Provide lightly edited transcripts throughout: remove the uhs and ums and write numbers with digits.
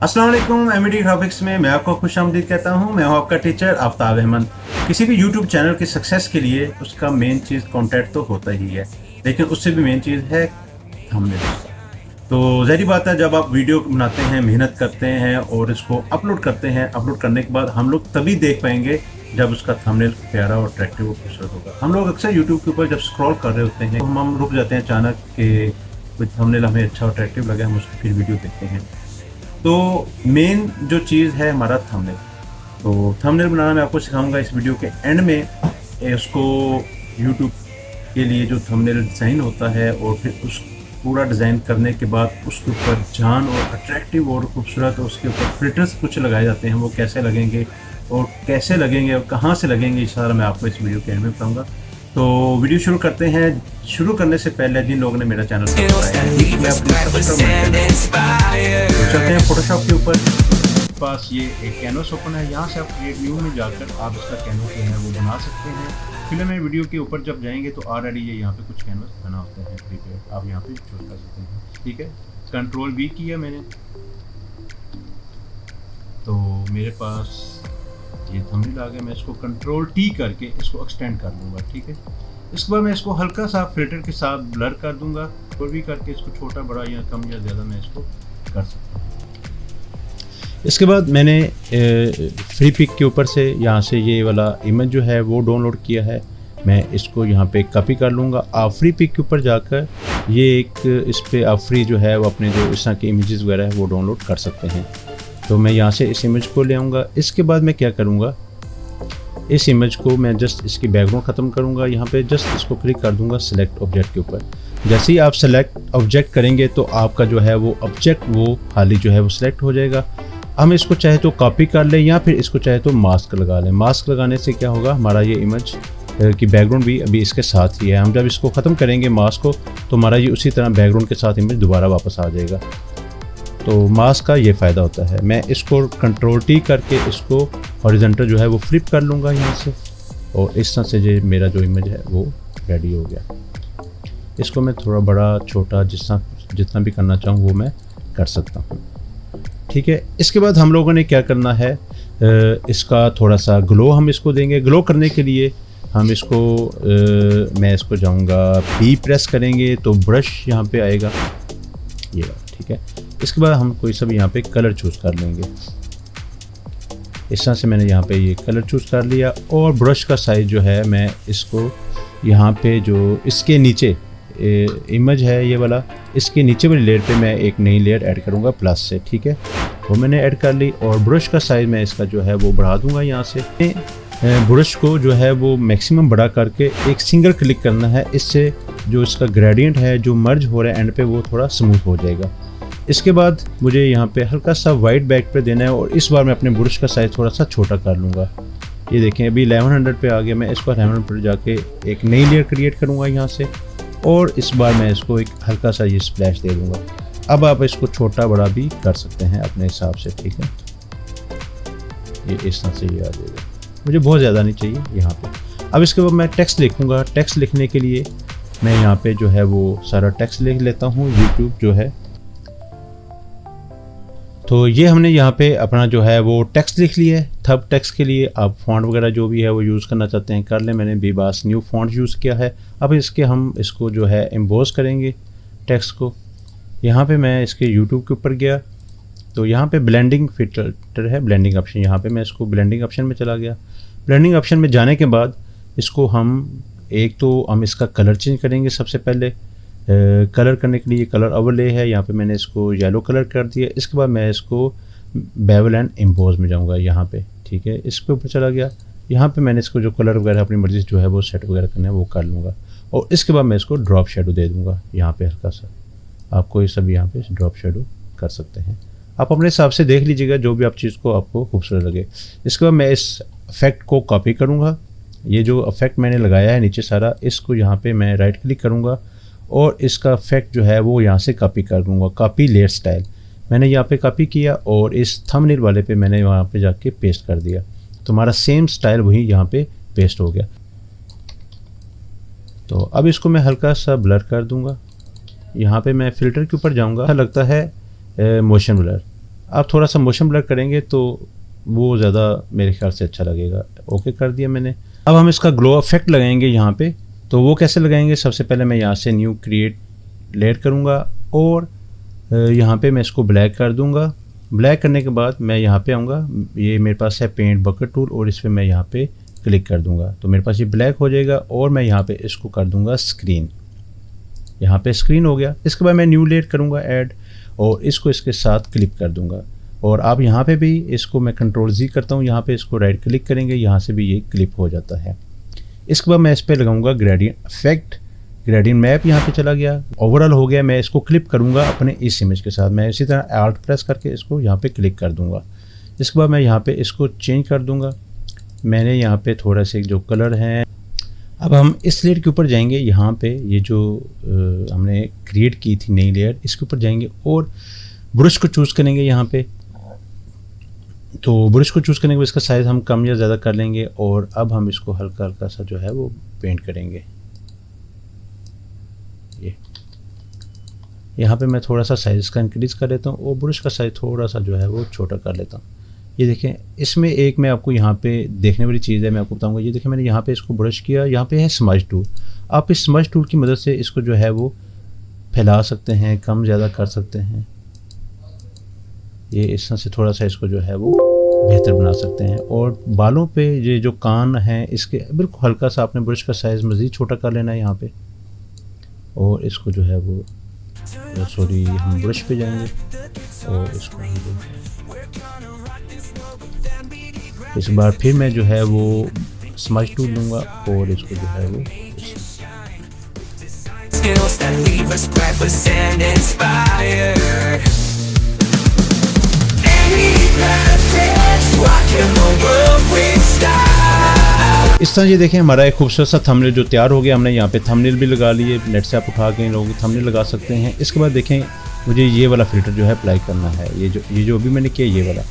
अस्सलाम वालेकुम। MD graphics में मैं आपको खुशामदीद कहता हूं। मैं हूं आपका टीचर आफ्ताब अहमद। किसी भी यूट्यूब चैनल की सक्सेस के लिए उसका मेन चीज़ कंटेंट तो होता ही है, लेकिन उससे भी मेन चीज़ है थंबनेल। तो ज़ाहिर बात है, जब आप वीडियो बनाते हैं, मेहनत करते हैं और इसको अपलोड करते हैं, अपलोड करने के बाद हम लोग तभी देख पाएंगे जब उसका थंबनेल प्यारा और अट्रैक्टिव और खूबसूरत होगा। हम लोग अक्सर यूट्यूब के ऊपर जब स्क्रॉल कर रहे होते हैं तो हम रुक जाते हैं अचानक कि कोई थंबनेल हमें अच्छा और अट्रैक्टिव लगे, हम उसकी फिर वीडियो देखते हैं। तो मेन जो चीज़ है हमारा थंबनेल। तो थंबनेल बनाना मैं आपको सिखाऊंगा इस वीडियो के एंड में। उसको यूट्यूब के लिए जो थंबनेल डिज़ाइन होता है और फिर उस पूरा डिज़ाइन करने के बाद उसके ऊपर जान और अट्रैक्टिव और खूबसूरत उसके ऊपर फिल्टर्स कुछ लगाए जाते हैं, वो कैसे लगेंगे और कहाँ से लगेंगे, इस सारा मैं आपको इस वीडियो के एंड में बताऊँगा। तो वीडियो शुरू करते हैं। शुरू करने से पहले जिन लोगों ने मेरा चैनल चलते हैं फोटोशॉप के ऊपर। पास ये एक कैनवस ओपन है, यहाँ से आप क्रिएट न्यू में जाकर आप इसका कैनवस जो है वो बना सकते हैं। फिल्म में वीडियो के ऊपर जब जाएंगे तो ऑलरेडी ये यहाँ पे कुछ कैनवस बना होते हैं, ठीक है, आप यहाँ पे चूज कर सकते हैं। ठीक है, कंट्रोल V किया मैंने, तो मेरे पास ये थंबनेल आ गया। मैं इसको कंट्रोल T करके इसको एक्सटेंड कर दूंगा। ठीक है, इसके बाद मैं इसको हल्का सा फिल्टर के साथ ब्लर कर दूंगा और भी करके इसको छोटा बड़ा या कम या ज़्यादा मैं इसको कर सकता हूँ। इसके बाद मैंने फ्री पिक के ऊपर से यहाँ से ये वाला इमेज जो है वो डाउनलोड किया है। मैं इसको यहाँ पे कॉपी कर लूँगा। आप फ्री पिक के ऊपर जाकर ये एक इस पर आप फ्री जो है वो अपने जो इस तरह के इमेजेस वगैरह है वो डाउनलोड कर सकते हैं। तो मैं यहाँ से इस इमेज को ले आऊँगा। इसके बाद मैं क्या करूँगा, इस इमेज को मैं जस्ट इसकी बैकग्राउंड ख़त्म करूँगा। यहाँ पे जस्ट इसको क्लिक कर दूँगा सेलेक्ट ऑब्जेक्ट के ऊपर। जैसे ही आप सेलेक्ट ऑब्जेक्ट करेंगे तो आपका जो है वो ऑब्जेक्ट वो हाली जो है वो सिलेक्ट हो जाएगा। हम इसको चाहे तो कॉपी कर लें या फिर इसको चाहे तो मास्क लगा लें। मास्क लगाने से क्या होगा, हमारा ये इमेज की बैकग्राउंड भी अभी इसके साथ ही है। हम जब इसको ख़त्म करेंगे मास्क को तो हमारा ये उसी तरह बैकग्राउंड के साथ इमेज दोबारा वापस आ जाएगा। तो मास्क का ये फ़ायदा होता है। मैं इसको कंट्रोल T करके इसको हॉरिजॉन्टल जो है वो फ्लिप कर लूँगा यहाँ से, और इस तरह से जो मेरा जो इमेज है वो रेडी हो गया। इसको मैं थोड़ा बड़ा छोटा जितना भी करना चाहूँ वो मैं कर सकता हूँ। ठीक है, इसके बाद हम लोगों ने क्या करना है, इसका थोड़ा सा ग्लो हम इसको देंगे। ग्लो करने के लिए हम इसको मैं इसको जाऊँगा B प्रेस करेंगे तो ब्रश यहाँ पे आएगा ये। ठीक है, इसके बाद हम कोई सब यहाँ पे कलर चूज़ कर लेंगे। इस तरह से मैंने यहाँ पे ये कलर चूज़ कर लिया, और ब्रश का साइज़ जो है मैं इसको यहाँ पे जो इसके नीचे इमेज है ये वाला, इसके नीचे वाली लेयर पे मैं एक नई लेयर ऐड करूँगा प्लस से। ठीक है, वो मैंने ऐड कर ली, और ब्रश का साइज़ मैं इसका जो है वो बढ़ा दूँगा। यहाँ से ब्रश को जो है वो मैक्सिमम बड़ा करके एक सिंगल क्लिक करना है। इससे जो इसका ग्रेडियंट है जो मर्ज हो रहा है एंड पे वो थोड़ा स्मूथ हो जाएगा। इसके बाद मुझे यहाँ पे हल्का सा वाइट बैक पे देना है, और इस बार मैं अपने ब्रश का साइज़ थोड़ा सा छोटा कर लूँगा। ये देखें अभी 1100 पे आ गया। मैं इसको 1100 पर जाके एक नई लेयर क्रिएट करूँगा यहाँ से, और इस बार मैं इसको एक हल्का सा ये स्प्लैश दे दूँगा। अब आप इसको छोटा बड़ा भी कर सकते हैं अपने हिसाब से। ठीक है, ये इस तरह से ये आ जाएगा, मुझे बहुत ज़्यादा नहीं चाहिए यहाँ पे। अब इसके बाद मैं टेक्स्ट लिखूँगा। टेक्स्ट लिखने के लिए मैं यहाँ पे जो है वो सारा टेक्स्ट लिख लेता हूँ, यूट्यूब जो है। तो ये हमने यहाँ पे अपना जो है वो टेक्स्ट लिख लिया है। थब टेक्स्ट के लिए आप फॉन्ट वगैरह जो भी है वो यूज़ करना चाहते हैं कर लें। मैंने बीबास न्यू फॉन्ट यूज़ किया है। अब हम इसको जो है एम्बोस करेंगे टेक्स्ट को। यहाँ पे मैं इसके यूट्यूब के ऊपर गया तो यहाँ पे ब्लेंडिंग फिल्टर है, ब्लेंडिंग ऑप्शन। यहाँ पे मैं इसको ब्लेंडिंग ऑप्शन में चला गया। ब्लेंडिंग ऑप्शन में जाने के बाद इसको हम हम इसका कलर चेंज करेंगे। सबसे पहले कलर करने के लिए कलर ओवरले है, यहाँ पे मैंने इसको येलो कलर कर दिया। इसके बाद मैं इसको बेवल एंड एम्बोज में जाऊँगा यहाँ पे। ठीक है, इसके ऊपर चला गया। यहाँ पे मैंने इसको जो कलर वगैरह अपनी मर्जी जो है वो सेट वगैरह करना है वो कर लूँगा, और इसके बाद मैं इसको ड्रॉप शेडो दे दूँगा यहाँ पे हल्का सा। आपको ये सब यहाँ पे ड्रॉप शेडो कर सकते हैं, आप अपने हिसाब से देख लीजिएगा जो भी आप चीज़ को आपको खूबसूरत लगे। इसके बाद मैं इस इफेक्ट को कॉपी करूँगा। ये जो इफेक्ट मैंने लगाया है नीचे सारा, इसको यहाँ पे मैं राइट क्लिक करूँगा और इसका इफेक्ट जो है वो यहाँ से कॉपी कर दूँगा। कॉपी लेयर स्टाइल मैंने यहाँ पे कॉपी किया, और इस थंबनेल वाले पे मैंने वहाँ पे जाके पेस्ट कर दिया। तो हमारा सेम स्टाइल वही यहाँ पे पेस्ट हो गया। तो अब इसको मैं हल्का सा ब्लर कर दूँगा। यहाँ पे मैं फ़िल्टर के ऊपर जाऊँगा, लगता है मोशन ब्लर। आप थोड़ा सा मोशन ब्लर करेंगे तो वो ज़्यादा मेरे ख्याल से अच्छा लगेगा। ओके कर दिया मैंने। अब हम इसका ग्लो इफेक्ट लगाएंगे यहाँ पे। तो वो कैसे लगाएंगे, सबसे पहले मैं यहाँ से न्यू क्रिएट लेयर करूँगा और यहाँ पे मैं इसको ब्लैक कर दूँगा। ब्लैक करने के बाद मैं यहाँ पे आऊँगा, ये मेरे पास है पेंट बकेट टूल और इस पर मैं यहाँ पे क्लिक कर दूँगा तो मेरे पास ये ब्लैक हो जाएगा और मैं यहाँ पे इसको कर दूँगा स्क्रीन। यहाँ पे स्क्रीन हो गया। इसके बाद मैं न्यू लेयर करूँगा ऐड और इसको इसके साथ क्लिप कर दूँगा। और आप यहाँ पे भी इसको मैं कंट्रोल Z करता हूँ, यहाँ पे इसको राइट क्लिक करेंगे, यहाँ से भी ये क्लिप हो जाता है। इसके बाद मैं इस पर लगाऊंगा ग्रेडियंट इफेक्ट, ग्रेडियंट मैप यहाँ पे चला गया, ओवरऑल हो गया। मैं इसको क्लिप करूँगा अपने इस इमेज के साथ। मैं इसी तरह आल्ट प्रेस करके इसको यहाँ पे क्लिक कर दूँगा। इसके बाद मैं यहाँ पे इसको चेंज कर दूँगा। मैंने यहाँ पे थोड़ा से जो कलर हैं, अब हम इस लेयर के ऊपर जाएंगे, यहाँ पे ये जो हमने क्रिएट की थी नई लेयर, इसके ऊपर जाएंगे और ब्रश को चूज़ करेंगे यहाँ पे। तो ब्रश को चूज़ करने के बाद इसका साइज़ हम कम या ज़्यादा कर लेंगे और अब हम इसको हल्का हल्का सा जो है वो पेंट करेंगे। ये यहाँ पे मैं थोड़ा सा साइज़ का इंक्रीज़ कर लेता हूँ और ब्रश का साइज़ थोड़ा सा जो है वो छोटा कर लेता हूँ। ये देखें, इसमें एक मैं आपको यहाँ पे देखने वाली चीज़ है, मैं आपको बताऊँगा। ये देखें, मैंने यहाँ पे इसको ब्रश किया, यहाँ पे है स्मज टूल। आप इस स्मज टूल की मदद से इसको जो है वो फैला सकते हैं, कम ज़्यादा कर सकते हैं। ये इस तरह से थोड़ा सा इसको जो है वो बेहतर बना सकते हैं। और बालों पे ये जो कान हैं इसके बिल्कुल हल्का सा आपने ब्रश का साइज़ मज़ीद छोटा कर लेना है यहाँ पे। और इसको जो है वो सॉरी हम ब्रश पे जाएंगे और इसको इस बार फिर मैं जो है वो स्मज टूल लूँगा और इसको जो है वो इस तरह ये देखें, हमारा एक खूबसूरत सा थंबनेल जो तैयार हो गया। हमने यहाँ पे थंबनेल भी लगा लिए, नेट से आप उठा के लोग थंबनेल लगा सकते हैं। इसके बाद देखें, मुझे ये वाला फ़िल्टर जो है अप्लाई करना है। ये जो अभी मैंने किया ये वाला,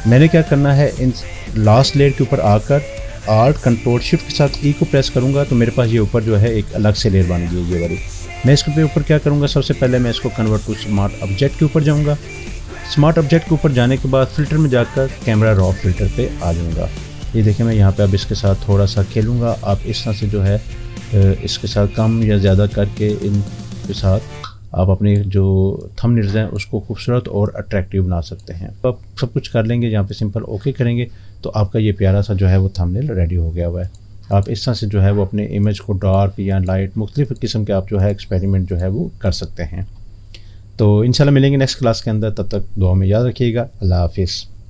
मैंने क्या करना है, इन लास्ट लेयर के ऊपर आकर आल्ट कंट्रोल शिफ्ट के साथ ई को प्रेस करूँगा तो मेरे पास ये ऊपर जो है एक अलग से लेयर बन गई है ये वाली। मैं इसके ऊपर क्या करूँगा, सबसे पहले मैं इसको कन्वर्ट टू स्मार्ट ऑब्जेक्ट के ऊपर जाऊँगा। स्मार्ट ऑब्जेक्ट के ऊपर जाने के बाद फ़िल्टर में जाकर कैमरा रॉ फिल्टर पे आ जाऊँगा। ये देखें, मैं यहाँ पे अब इसके साथ थोड़ा सा खेलूँगा। आप इस तरह से जो है इसके साथ कम या ज़्यादा करके इनके साथ आप अपने जो थंबनेल्स हैं उसको खूबसूरत और अट्रैक्टिव बना सकते हैं। तो आप सब कुछ कर लेंगे, यहाँ पे सिंपल ओके करेंगे तो आपका ये प्यारा सा जो है वो थंबनेल रेडी हो गया हुआ है। आप इस तरह से जो है वो अपने इमेज को डार्क या लाइट मुख्तलिफ किस्म के आप जो है एक्सपेरिमेंट जो है वो कर सकते हैं। तो इंशाल्लाह मिलेंगे नेक्स्ट क्लास के अंदर, तब तक दुआ में याद रखिएगा। अल्लाह हाफिज़।